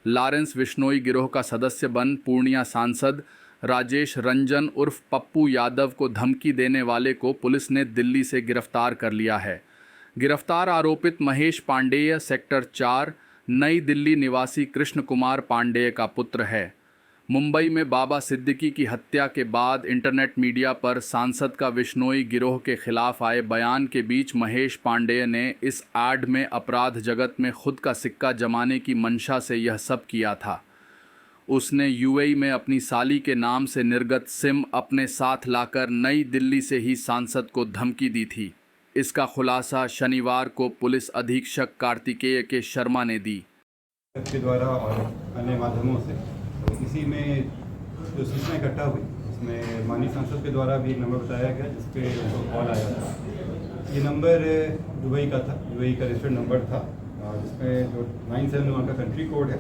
Lawrence Bishnoi गिरोह का सदस्य बन पूर्णिया सांसद राजेश रंजन उर्फ पप्पू यादव को धमकी देने वाले को पुलिस ने दिल्ली से गिरफ्तार कर लिया है। गिरफ्तार आरोपित महेश पांडेय सेक्टर 4 नई दिल्ली निवासी कृष्ण कुमार पांडेय का पुत्र है। मुंबई में बाबा सिद्दीकी की हत्या के बाद इंटरनेट मीडिया पर सांसद का बिश्नोई गिरोह के खिलाफ आए बयान के बीच महेश पांडेय ने इस एड में अपराध जगत में खुद का सिक्का जमाने की मंशा से यह सब किया था। उसने यूएई में अपनी साली के नाम से निर्गत सिम अपने साथ लाकर नई दिल्ली से ही सांसद को धमकी दी थी। इसका खुलासा शनिवार को पुलिस अधीक्षक कार्तिकेय के शर्मा ने दी। के द्वारा और अन्य माध्यमों से तो इसी में जो सूचना इकट्ठा हुई उसमें माननीय सांसद के द्वारा भी एक नंबर बताया गया जिस पे उनको कॉल आया था। ये नंबर दुबई का था, दुबई का रजिस्टर्ड नंबर था जिसमें जो 971 का कंट्री कोड है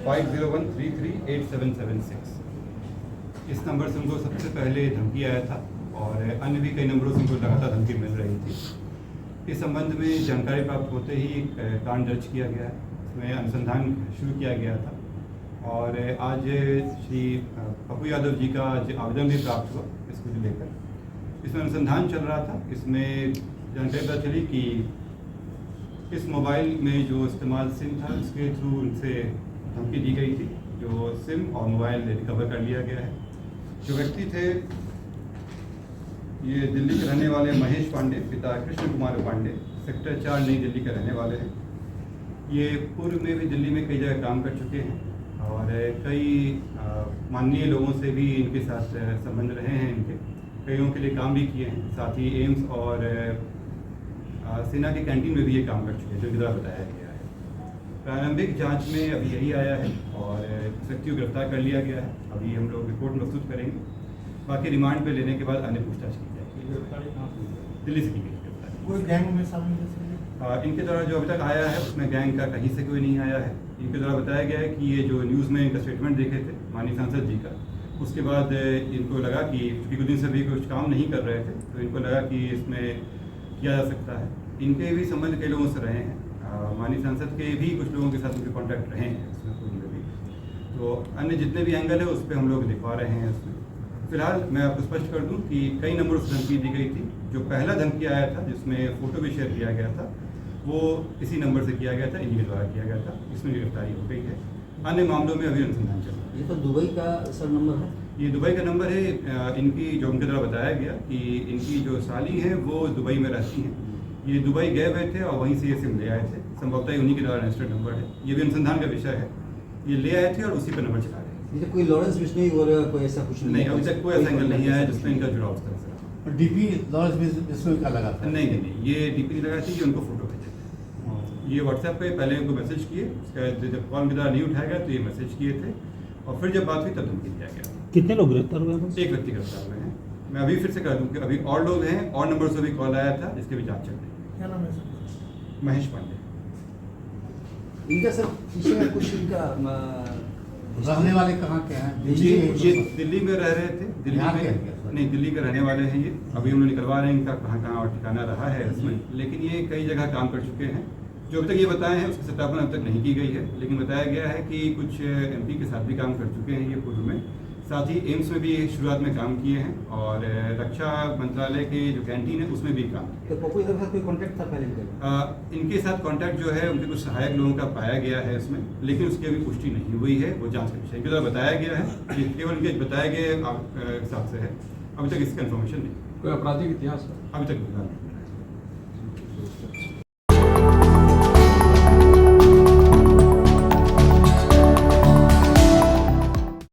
5013387776। इस नंबर से उनको सबसे पहले धमकी आया था और अन्य भी कई नंबरों से उनको लगातार धमकी मिल रही थी। इस संबंध में जानकारी प्राप्त होते ही कांड दर्ज किया गया है, इसमें अनुसंधान शुरू किया गया था और आज श्री पप्पू यादव जी का आवेदन भी प्राप्त हुआ इसको लेकर। इसमें अनुसंधान चल रहा था। इसमें जानकारी पता चली कि इस मोबाइल में जो इस्तेमाल सिम था उसके थ्रू उनसे धमकी दी गई थी। जो सिम और मोबाइल रिकवर कर लिया गया है। जो व्यक्ति थे ये दिल्ली के रहने वाले महेश पांडे, पिता कृष्ण कुमार पांडे, सेक्टर 4 नई दिल्ली के रहने वाले हैं। ये पूर्व में भी दिल्ली में कई जगह काम कर चुके हैं और कई माननीय लोगों से भी इनके साथ संबंध रहे हैं। इनके कईयों के लिए काम भी किए हैं। साथ ही एम्स और सेना की कैंटीन में भी ये काम कर चुके हैं, जो इधर बताया गया है। प्रारंभिक जांच में अभी यही आया है और इस व्यक्ति को गिरफ्तार कर लिया गया है। अभी हम लोग रिपोर्ट प्रस्तुत करेंगे, बाकी रिमांड पे लेने के बाद अन्य पूछताछ की जाएगी। दिल्ली से की गई गिरफ्तारी। कोई गैंग में शामिल इनके द्वारा जो अभी तक आया है उसमें गैंग का कहीं से कोई नहीं आया है। इनके द्वारा बताया गया है कि ये जो न्यूज़ में इनका स्टेटमेंट देखे थे माननीय सांसद जी का, उसके बाद इनको लगा कि चूँकि कुछ दिन से भी कुछ काम नहीं कर रहे थे तो इनको लगा कि इसमें किया जा सकता है। इनके भी संबंध कई लोगों से रहे हैं। माननीय सांसद के भी कुछ लोगों के साथ उनके कॉन्टैक्ट रहे हैं इसमें पूरी भी। तो अन्य जितने भी एंगल है उस पर हम लोग दिखा रहे हैं इसमें। फिलहाल मैं आपको स्पष्ट कर दूं कि कई नंबरों से धमकी दी गई थी। जो पहला धमकी आया था जिसमें फ़ोटो भी शेयर किया गया था वो इसी नंबर से किया गया था, इन्हीं के द्वारा किया गया था। इसमें गिरफ्तारी हो गई है। अन्य मामलों में अभी अनुसंधान चल रहा है। ये तो दुबई का सर नंबर है। ये दुबई का नंबर है। इनकी जो उनके द्वारा बताया गया कि इनकी जो साली हैं वो दुबई में रहती हैं। ये दुबई गए हुए थे और वहीं से ये सिम ले आए थे। संभवतः उन्हीं के द्वारा रजिस्टर्ड नंबर है। ये भी अनुसंधान का विषय है। ये ले आए थे और उसी पर नंबर चला रहे हैं। ये कोई लॉरेंस बिश्नोई और कोई ऐसा कुछ नहीं, अभी तक कोई ऐसा एंगल नहीं आया जिसमें इनका जुड़ाव उस तरह से। डीपी लॉरेंस बिश्नोई का लगा था। नहीं, ये डीपी नहीं लगा थी, ये उनको फोटो भेजे थे। ये व्हाट्सएप पे पहले उनको मैसेज किए, उसका जब कॉल के द्वारा नहीं उठाया गया तो ये मैसेज किए थे और फिर जब बात हुई तब धमकी दिया गया। कितने लोग गिरफ्तार हुए हैं? एक व्यक्ति गिरफ्तार हुए हैं। मैं अभी फिर से कह दूं कि अभी और लोग हैं और नंबर से भी कॉल आया था जिसके भी जाँच चल रही है। क्या नाम है? महेश पांडे। इनका सर पीछे में कुछ इनका रहने वाले कहाँ के हैं? ये दिल्ली में रह रहे थे। दिल्ली यहाँ में के नहीं, दिल्ली के रहने वाले हैं ये। अभी हम लोग निकलवा रहे हैं इनका कहाँ कहाँ और ठिकाना रहा है इसमें, लेकिन ये कई जगह काम कर चुके हैं। जो अभी तक ये बताए हैं उसकी सत्यापन अब तक नहीं की गई है, लेकिन बताया गया है कि कुछ एमपी के साथ भी काम कर चुके हैं ये पूर्व में। साथ ही एम्स में भी शुरुआत में काम किए हैं और रक्षा मंत्रालय के जो कैंटीन है उसमें भी काम किया। तो पप्पू यादव का कोई कॉन्टैक्ट था पहले? इनके साथ कांटेक्ट जो है उनके कुछ सहायक लोगों का पाया गया है इसमें, लेकिन उसकी अभी पुष्टि नहीं हुई है। वो जांच का विषय इनके द्वारा बताया गया है कि केवल इनके बताए गए हिसाब से है। अभी तक इसकी कंफर्मेशन नहीं। कोई आपराधिक इतिहास? अभी तक नहीं।